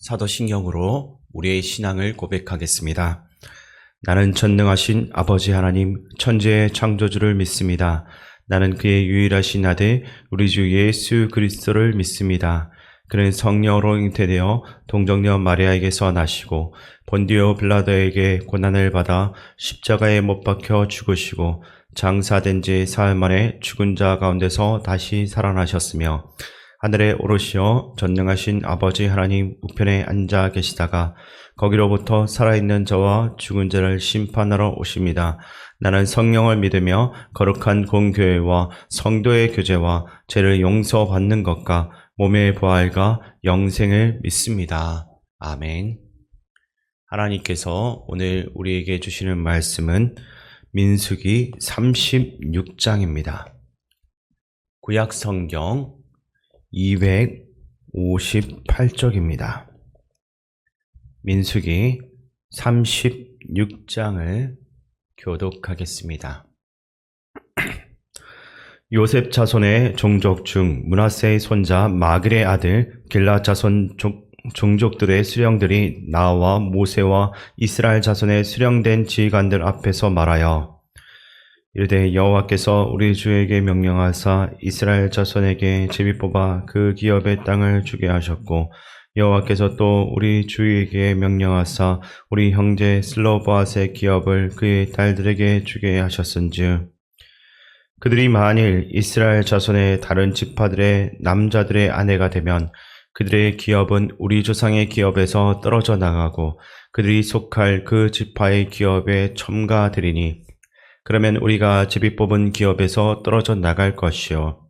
사도신경으로 우리의 신앙을 고백하겠습니다. 나는 전능하신 아버지 하나님 천지의 창조주를 믿습니다. 나는 그의 유일하신 아들 우리 주 예수 그리스도를 믿습니다. 그는 성령으로 잉태되어 동정녀 마리아에게서 나시고 본디오 빌라도에게 고난을 받아 십자가에 못 박혀 죽으시고 장사된 지 사흘 만에 죽은 자 가운데서 다시 살아나셨으며 하늘에 오르시어 전능하신 아버지 하나님 우편에 앉아 계시다가 거기로부터 살아있는 자와 죽은 자를 심판하러 오십니다. 나는 성령을 믿으며 거룩한 공교회와 성도의 교제와 죄를 용서받는 것과 몸의 부활과 영생을 믿습니다. 아멘. 하나님께서 오늘 우리에게 주시는 말씀은 민수기 36장입니다. 구약 성경 258쪽입니다. 민수기 36장을 교독하겠습니다. 요셉 자손의 종족 중 므낫세의 손자 마길의 아들 길앗 자손 종족들의 수령들이 나와 모세와 이스라엘 자손의 수령된 지휘관들 앞에서 말하여 이르되 여호와께서 우리 주에게 명령하사 이스라엘 자손에게 제비 뽑아 그 기업의 땅을 주게 하셨고 여호와께서 또 우리 주에게 명령하사 우리 형제 슬로보앗의 기업을 그의 딸들에게 주게 하셨은즉 그들이 만일 이스라엘 자손의 다른 지파들의 남자들의 아내가 되면 그들의 기업은 우리 조상의 기업에서 떨어져 나가고 그들이 속할 그 지파의 기업에 첨가되리니 그러면 우리가 제비 뽑은 기업에서 떨어져 나갈 것이요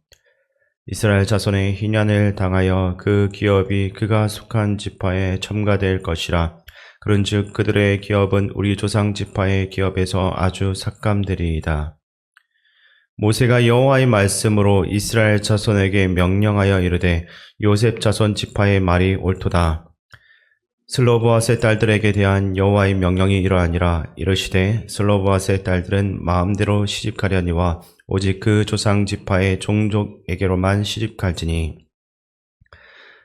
이스라엘 자손의 희년을 당하여 그 기업이 그가 속한 지파에 첨가될 것이라. 그런즉 그들의 기업은 우리 조상 지파의 기업에서 아주 삭감되리이다. 모세가 여호와의 말씀으로 이스라엘 자손에게 명령하여 이르되 요셉 자손 지파의 말이 옳도다. 슬로보앗의 딸들에게 대한 여호와의 명령이 이러하니라. 이르시되 슬로보앗의 딸들은 마음대로 시집가려니와 오직 그 조상 지파의 종족에게로만 시집갈지니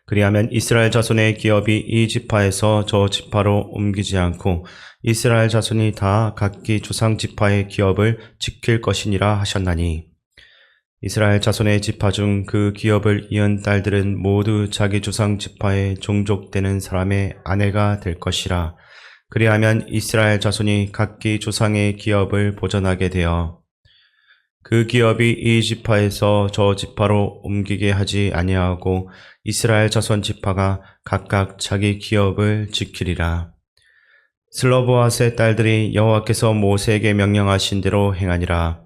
그리하면 이스라엘 자손의 기업이 이 지파에서 저 지파로 옮기지 않고 이스라엘 자손이 다 각기 조상 지파의 기업을 지킬 것이니라 하셨나니 이스라엘 자손의 지파 중 그 기업을 이은 딸들은 모두 자기 조상 지파의 종족되는 사람의 아내가 될 것이라. 그리하면 이스라엘 자손이 각기 조상의 기업을 보전하게 되어 그 기업이 이 지파에서 저 지파로 옮기게 하지 아니하고 이스라엘 자손 지파가 각각 자기 기업을 지키리라. 슬로보앗의 딸들이 여호와께서 모세에게 명령하신 대로 행하니라.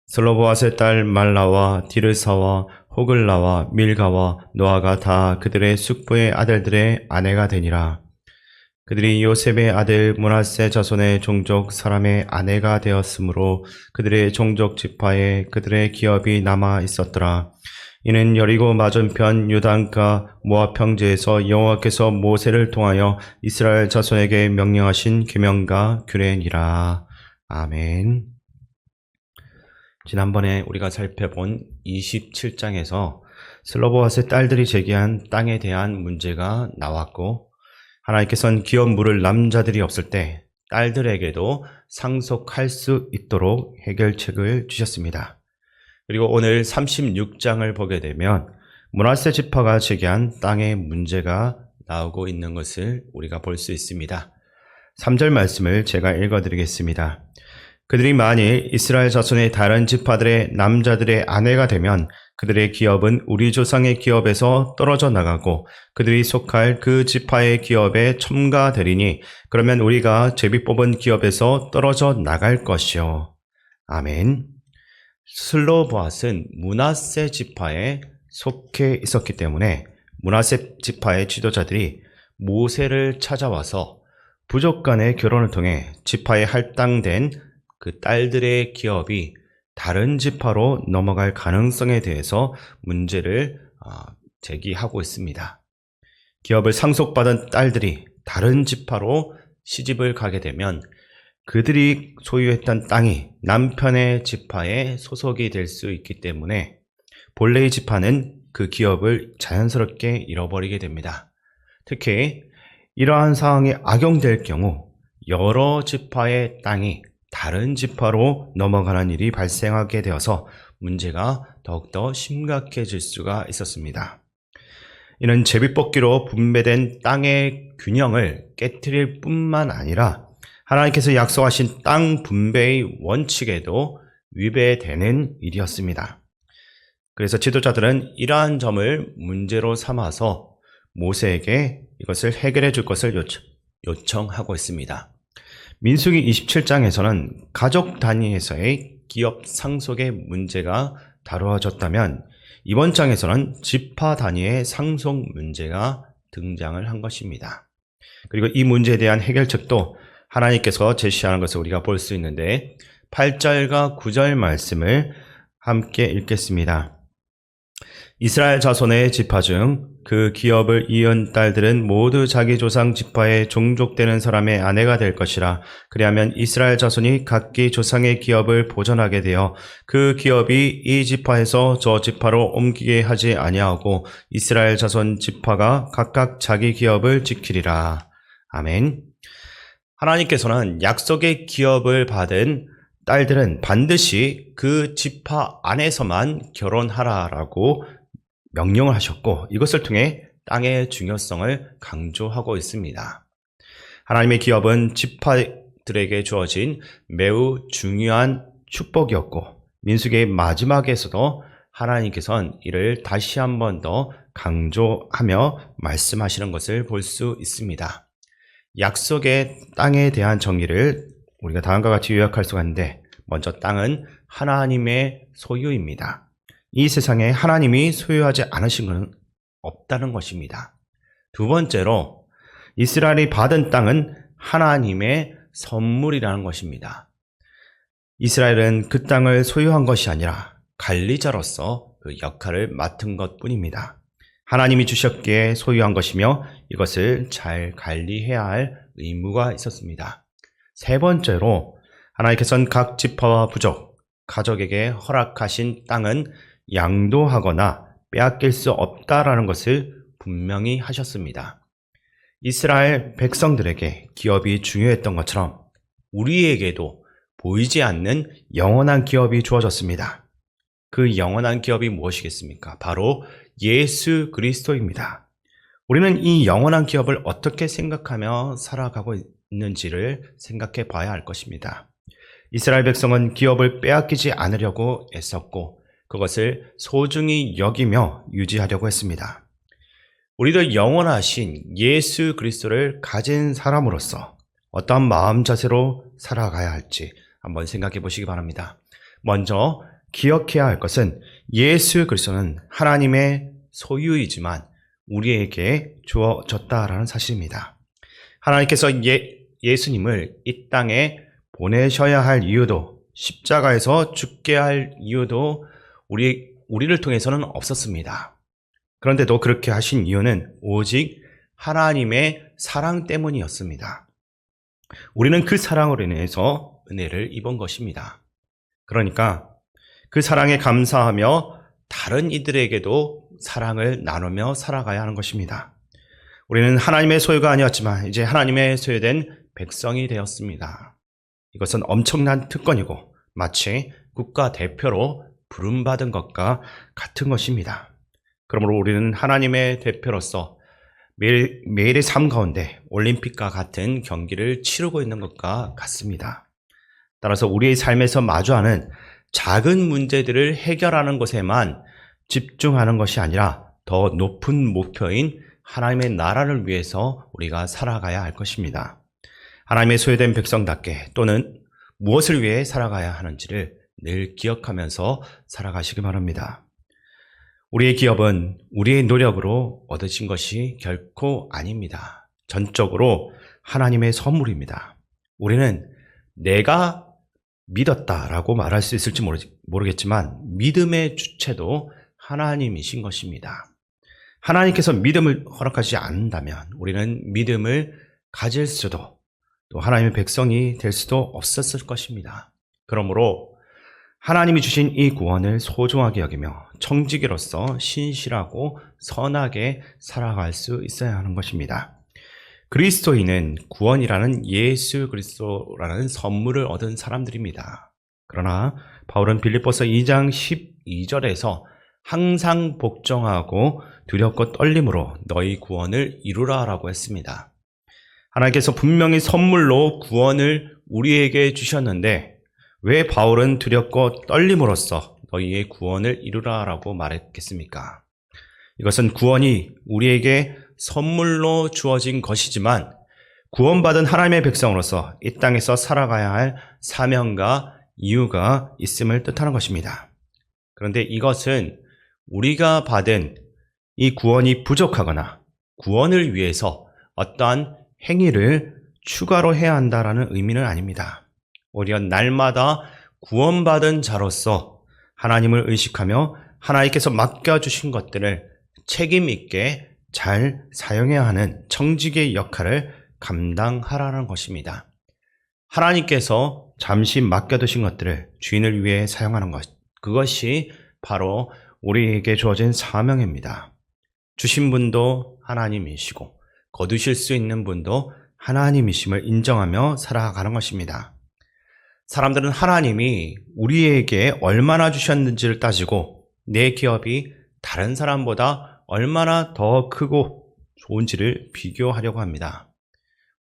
슬로보앗의 딸 말라와 디르사와 호글라와 밀가와 노아가 다 그들의 숙부의 아들들의 아내가 되니라. 그들이 요셉의 아들 므낫세 자손의 종족 사람의 아내가 되었으므로 그들의 종족 지파에 그들의 기업이 남아 있었더라. 이는 여리고 맞은편 요단가 모압 평지에서 여호와께서 모세를 통하여 이스라엘 자손에게 명령하신 계명과 규례니라. 아멘. 지난번에 우리가 살펴본 27장에서 슬로보앗의 딸들이 제기한 땅에 대한 문제가 나왔고 하나님께서는 기업 물을 남자들이 없을 때 딸들에게도 상속할 수 있도록 해결책을 주셨습니다. 그리고 오늘 36장을 보게 되면 므낫세 지파가 제기한 땅의 문제가 나오고 있는 것을 우리가 볼 수 있습니다. 3절 말씀을 제가 읽어드리겠습니다. 그들이 만일 이스라엘 자손의 다른 지파들의 남자들의 아내가 되면 그들의 기업은 우리 조상의 기업에서 떨어져 나가고 그들이 속할 그 지파의 기업에 첨가되리니 그러면 우리가 제비 뽑은 기업에서 떨어져 나갈 것이요. 아멘. 슬로보앗은 므낫세 지파에 속해 있었기 때문에 므낫세 지파의 지도자들이 모세를 찾아와서 부족 간의 결혼을 통해 지파에 할당된 그 딸들의 기업이 다른 지파로 넘어갈 가능성에 대해서 문제를 제기하고 있습니다. 기업을 상속받은 딸들이 다른 지파로 시집을 가게 되면 그들이 소유했던 땅이 남편의 지파에 소속이 될 수 있기 때문에 본래의 지파는 그 기업을 자연스럽게 잃어버리게 됩니다. 특히 이러한 상황이 악용될 경우 여러 지파의 땅이 다른 지파로 넘어가는 일이 발생하게 되어서 문제가 더욱더 심각해질 수가 있었습니다. 이는 제비뽑기로 분배된 땅의 균형을 깨트릴 뿐만 아니라 하나님께서 약속하신 땅 분배의 원칙에도 위배되는 일이었습니다. 그래서 지도자들은 이러한 점을 문제로 삼아서 모세에게 이것을 해결해 줄 것을 요청하고 있습니다. 민수기 27장에서는 가족 단위에서의 기업 상속의 문제가 다루어졌다면 이번 장에서는 지파 단위의 상속 문제가 등장을 한 것입니다. 그리고 이 문제에 대한 해결책도 하나님께서 제시하는 것을 우리가 볼 수 있는데 8절과 9절 말씀을 함께 읽겠습니다. 이스라엘 자손의 지파 중 그 기업을 이은 딸들은 모두 자기 조상 지파에 종족되는 사람의 아내가 될 것이라. 그리하면 이스라엘 자손이 각기 조상의 기업을 보존하게 되어 그 기업이 이 지파에서 저 지파로 옮기게 하지 아니하고 이스라엘 자손 지파가 각각 자기 기업을 지키리라. 아멘. 하나님께서는 약속의 기업을 받은 딸들은 반드시 그 지파 안에서만 결혼하라라고 명령을 하셨고 이것을 통해 땅의 중요성을 강조하고 있습니다. 하나님의 기업은 지파들에게 주어진 매우 중요한 축복이었고 민수기의 마지막에서도 하나님께서는 이를 다시 한 번 더 강조하며 말씀하시는 것을 볼 수 있습니다. 약속의 땅에 대한 정의를 우리가 다음과 같이 요약할 수가 있는데 먼저 땅은 하나님의 소유입니다. 이 세상에 하나님이 소유하지 않으신 것은 없다는 것입니다. 두 번째로 이스라엘이 받은 땅은 하나님의 선물이라는 것입니다. 이스라엘은 그 땅을 소유한 것이 아니라 관리자로서 그 역할을 맡은 것뿐입니다. 하나님이 주셨기에 소유한 것이며 이것을 잘 관리해야 할 의무가 있었습니다. 세 번째로 하나님께서는 각 지파와 부족, 가족에게 허락하신 땅은 양도하거나 빼앗길 수 없다라는 것을 분명히 하셨습니다. 이스라엘 백성들에게 기업이 중요했던 것처럼 우리에게도 보이지 않는 영원한 기업이 주어졌습니다. 그 영원한 기업이 무엇이겠습니까? 바로 예수 그리스도입니다. 우리는 이 영원한 기업을 어떻게 생각하며 살아가고 있는지를 생각해 봐야 할 것입니다. 이스라엘 백성은 기업을 빼앗기지 않으려고 애썼고 그것을 소중히 여기며 유지하려고 했습니다. 우리도 영원하신 예수 그리스도를 가진 사람으로서 어떠한 마음 자세로 살아가야 할지 한번 생각해 보시기 바랍니다. 먼저 기억해야 할 것은 예수 그리스도는 하나님의 소유이지만 우리에게 주어졌다라는 사실입니다. 하나님께서 예수님을 이 땅에 보내셔야 할 이유도 십자가에서 죽게 할 이유도 우리를 통해서는 없었습니다. 그런데도 그렇게 하신 이유는 오직 하나님의 사랑 때문이었습니다. 우리는 그 사랑으로 인해서 은혜를 입은 것입니다. 그러니까 그 사랑에 감사하며 다른 이들에게도 사랑을 나누며 살아가야 하는 것입니다. 우리는 하나님의 소유가 아니었지만 이제 하나님의 소유된 백성이 되었습니다. 이것은 엄청난 특권이고 마치 국가대표로 부름받은 것과 같은 것입니다. 그러므로 우리는 하나님의 대표로서 매일의 삶 가운데 올림픽과 같은 경기를 치르고 있는 것과 같습니다. 따라서 우리의 삶에서 마주하는 작은 문제들을 해결하는 것에만 집중하는 것이 아니라 더 높은 목표인 하나님의 나라를 위해서 우리가 살아가야 할 것입니다. 하나님의 소유된 백성답게 또는 무엇을 위해 살아가야 하는지를 늘 기억하면서 살아가시기 바랍니다. 우리의 기업은 우리의 노력으로 얻으신 것이 결코 아닙니다. 전적으로 하나님의 선물입니다. 우리는 내가 믿었다라고 말할 수 있을지 모르겠지만 믿음의 주체도 하나님이신 것입니다. 하나님께서 믿음을 허락하지 않는다면 우리는 믿음을 가질 수도 또 하나님의 백성이 될 수도 없었을 것입니다. 그러므로 하나님이 주신 이 구원을 소중하게 여기며 청지기로서 신실하고 선하게 살아갈 수 있어야 하는 것입니다. 그리스도인은 구원이라는 예수 그리스도라는 선물을 얻은 사람들입니다. 그러나 바울은 빌립보서 2장 12절에서 항상 복종하고 두렵고 떨림으로 너희 구원을 이루라 라고 했습니다. 하나님께서 분명히 선물로 구원을 우리에게 주셨는데 왜 바울은 두렵고 떨림으로써 너희의 구원을 이루라 라고 말했겠습니까? 이것은 구원이 우리에게 선물로 주어진 것이지만 구원받은 하나님의 백성으로서 이 땅에서 살아가야 할 사명과 이유가 있음을 뜻하는 것입니다. 그런데 이것은 우리가 받은 이 구원이 부족하거나 구원을 위해서 어떠한 행위를 추가로 해야 한다라는 의미는 아닙니다. 오히려 날마다 구원받은 자로서 하나님을 의식하며 하나님께서 맡겨주신 것들을 책임 있게 잘 사용해야 하는 청지기의 역할을 감당하라는 것입니다. 하나님께서 잠시 맡겨두신 것들을 주인을 위해 사용하는 것, 그것이 바로 우리에게 주어진 사명입니다. 주신 분도 하나님이시고 거두실 수 있는 분도 하나님이심을 인정하며 살아가는 것입니다. 사람들은 하나님이 우리에게 얼마나 주셨는지를 따지고 내 기업이 다른 사람보다 얼마나 더 크고 좋은지를 비교하려고 합니다.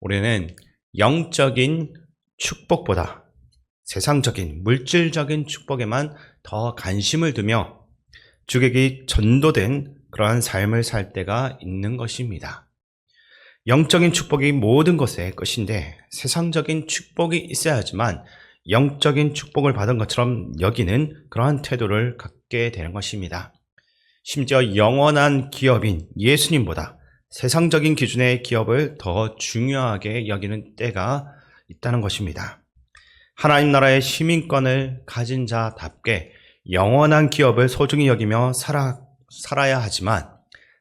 우리는 영적인 축복보다 세상적인 물질적인 축복에만 더 관심을 두며 주객이 전도된 그러한 삶을 살 때가 있는 것입니다. 영적인 축복이 모든 것의 끝인데 세상적인 축복이 있어야지만 영적인 축복을 받은 것처럼 여기는 그러한 태도를 갖게 되는 것입니다. 심지어 영원한 기업인 예수님보다 세상적인 기준의 기업을 더 중요하게 여기는 때가 있다는 것입니다. 하나님 나라의 시민권을 가진 자답게 영원한 기업을 소중히 여기며 살아야 하지만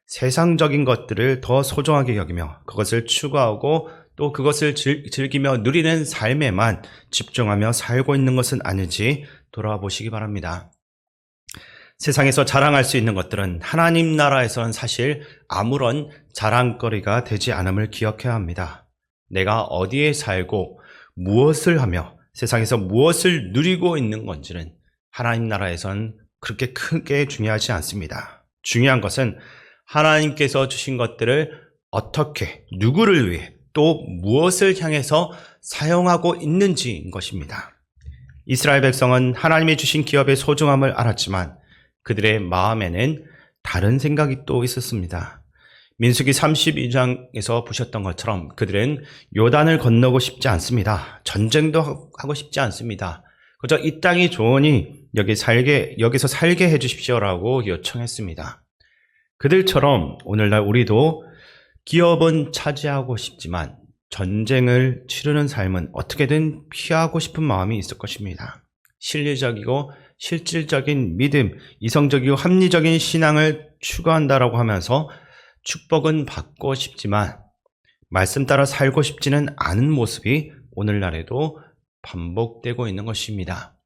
세상적인 것들을 더 소중하게 여기며 그것을 추구하고 또 그것을 즐기며 누리는 삶에만 집중하며 살고 있는 것은 아닌지 돌아보시기 바랍니다. 세상에서 자랑할 수 있는 것들은 하나님 나라에서는 사실 아무런 자랑거리가 되지 않음을 기억해야 합니다. 내가 어디에 살고 무엇을 하며 세상에서 무엇을 누리고 있는 건지는 하나님 나라에서는 그렇게 크게 중요하지 않습니다. 중요한 것은 하나님께서 주신 것들을 어떻게, 누구를 위해, 또 무엇을 향해서 사용하고 있는지인 것입니다. 이스라엘 백성은 하나님이 주신 기업의 소중함을 알았지만 그들의 마음에는 다른 생각이 또 있었습니다. 민수기 32장에서 보셨던 것처럼 그들은 요단을 건너고 싶지 않습니다. 전쟁도 하고 싶지 않습니다. 그저 이 땅이 좋으니 여기서 살게 해주십시오라고 요청했습니다. 그들처럼 오늘날 우리도 기업은 차지하고 싶지만 전쟁을 치르는 삶은 어떻게든 피하고 싶은 마음이 있을 것입니다. 실리적이고 실질적인 믿음, 이성적이고 합리적인 신앙을 추구한다라고 하면서 축복은 받고 싶지만 말씀 따라 살고 싶지는 않은 모습이 오늘날에도 반복되고 있는 것입니다.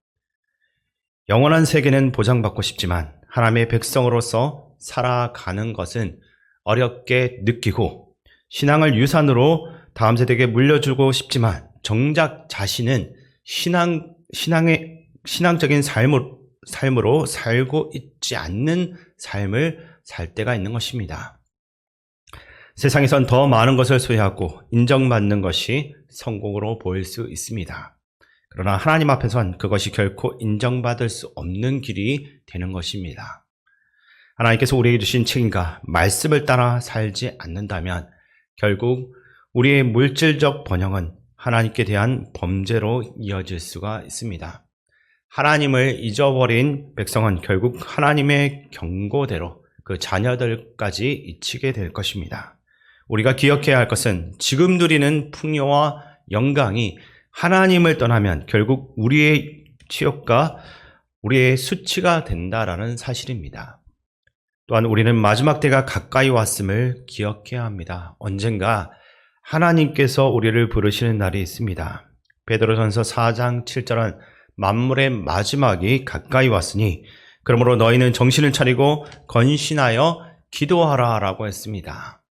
영원한 세계는 보장받고 싶지만 하나님의 백성으로서 살아가는 것은 어렵게 느끼고 신앙을 유산으로 다음 세대에게 물려주고 싶지만 정작 자신은 신앙적인 삶으로 살고 있지 않는 삶을 살 때가 있는 것입니다. 세상에선 더 많은 것을 소유하고 인정받는 것이 성공으로 보일 수 있습니다. 그러나 하나님 앞에선 그것이 결코 인정받을 수 없는 길이 되는 것입니다. 하나님께서 우리에게 주신 책임과 말씀을 따라 살지 않는다면 결국 우리의 물질적 번영은 하나님께 대한 범죄로 이어질 수가 있습니다. 하나님을 잊어버린 백성은 결국 하나님의 경고대로 그 자녀들까지 잊히게 될 것입니다. 우리가 기억해야 할 것은 지금 누리는 풍요와 영광이 하나님을 떠나면 결국 우리의 치욕과 우리의 수치가 된다라는 사실입니다. 또한 우리는 마지막 때가 가까이 왔음을 기억해야 합니다. 언젠가 하나님께서 우리를 부르시는 날이 있습니다. 베드로전서 4장 7절은 만물의 마지막이 가까이 왔으니 그러므로 너희는 정신을 차리고 건신하여 기도하라 라고 했습니다.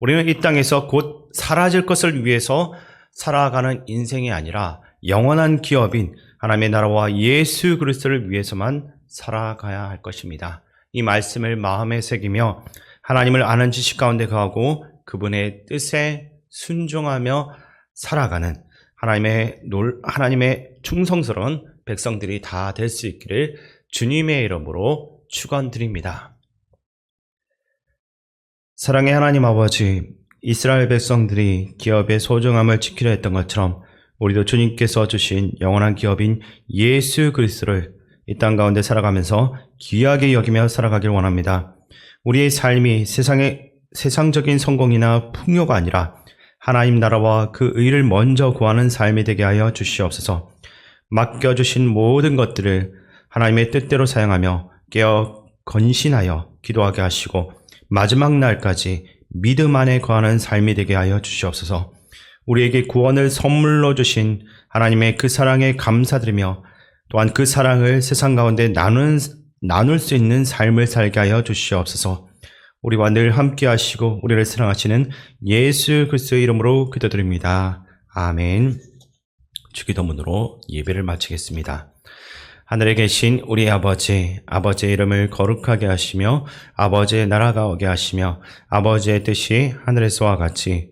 우리는 이 땅에서 곧 사라질 것을 위해서 살아가는 인생이 아니라 영원한 기업인 하나님의 나라와 예수 그리스도를 위해서만 살아가야 할 것입니다. 이 말씀을 마음에 새기며 하나님을 아는 지식 가운데 거하고 그분의 뜻에 순종하며 살아가는 하나님의 충성스러운 백성들이 다 될 수 있기를 주님의 이름으로 축원드립니다. 사랑의 하나님 아버지, 이스라엘 백성들이 기업의 소중함을 지키려 했던 것처럼 우리도 주님께서 주신 영원한 기업인 예수 그리스도를 이 땅 가운데 살아가면서 귀하게 여기며 살아가길 원합니다. 우리의 삶이 세상적인 성공이나 풍요가 아니라 하나님 나라와 그 의를 먼저 구하는 삶이 되게 하여 주시옵소서. 맡겨주신 모든 것들을 하나님의 뜻대로 사용하며 깨어 건신하여 기도하게 하시고 마지막 날까지 믿음 안에 거하는 삶이 되게 하여 주시옵소서. 우리에게 구원을 선물로 주신 하나님의 그 사랑에 감사드리며 또한 그 사랑을 세상 가운데 나눌 수 있는 삶을 살게 하여 주시옵소서. 우리와 늘 함께 하시고 우리를 사랑하시는 예수 그리스도의 이름으로 기도드립니다. 아멘. 주기도문으로 예배를 마치겠습니다. 하늘에 계신 우리 아버지의 이름을 거룩하게 하시며 아버지의 나라가 오게 하시며 아버지의 뜻이 하늘에서와 같이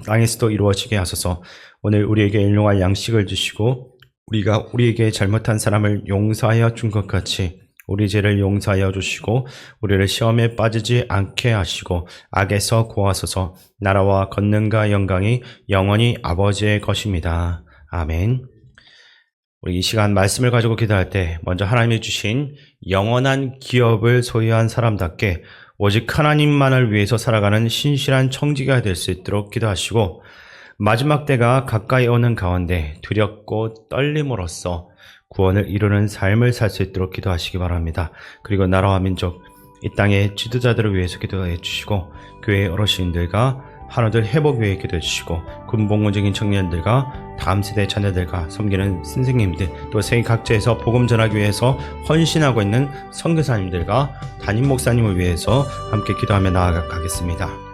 땅에서도 이루어지게 하소서. 오늘 우리에게 일용할 양식을 주시고 우리가 우리에게 잘못한 사람을 용서하여 준 것 같이 우리 죄를 용서하여 주시고 우리를 시험에 빠지지 않게 하시고 악에서 구하소서. 나라와 권능과 영광이 영원히 아버지의 것입니다. 아멘. 우리 이 시간 말씀을 가지고 기도할 때 먼저 하나님이 주신 영원한 기업을 소유한 사람답게 오직 하나님만을 위해서 살아가는 신실한 청지기가 될 수 있도록 기도하시고 마지막 때가 가까이 오는 가운데 두렵고 떨림으로써 구원을 이루는 삶을 살 수 있도록 기도하시기 바랍니다. 그리고 나라와 민족, 이 땅의 지도자들을 위해서 기도해 주시고 교회 어르신들과 한우들 회복 위해 기도해 주시고 군복무적인 청년들과 다음 세대 자녀들과 섬기는 선생님들 또 세계 각지에서 복음 전하기 위해서 헌신하고 있는 선교사님들과 담임 목사님을 위해서 함께 기도하며 나아가겠습니다.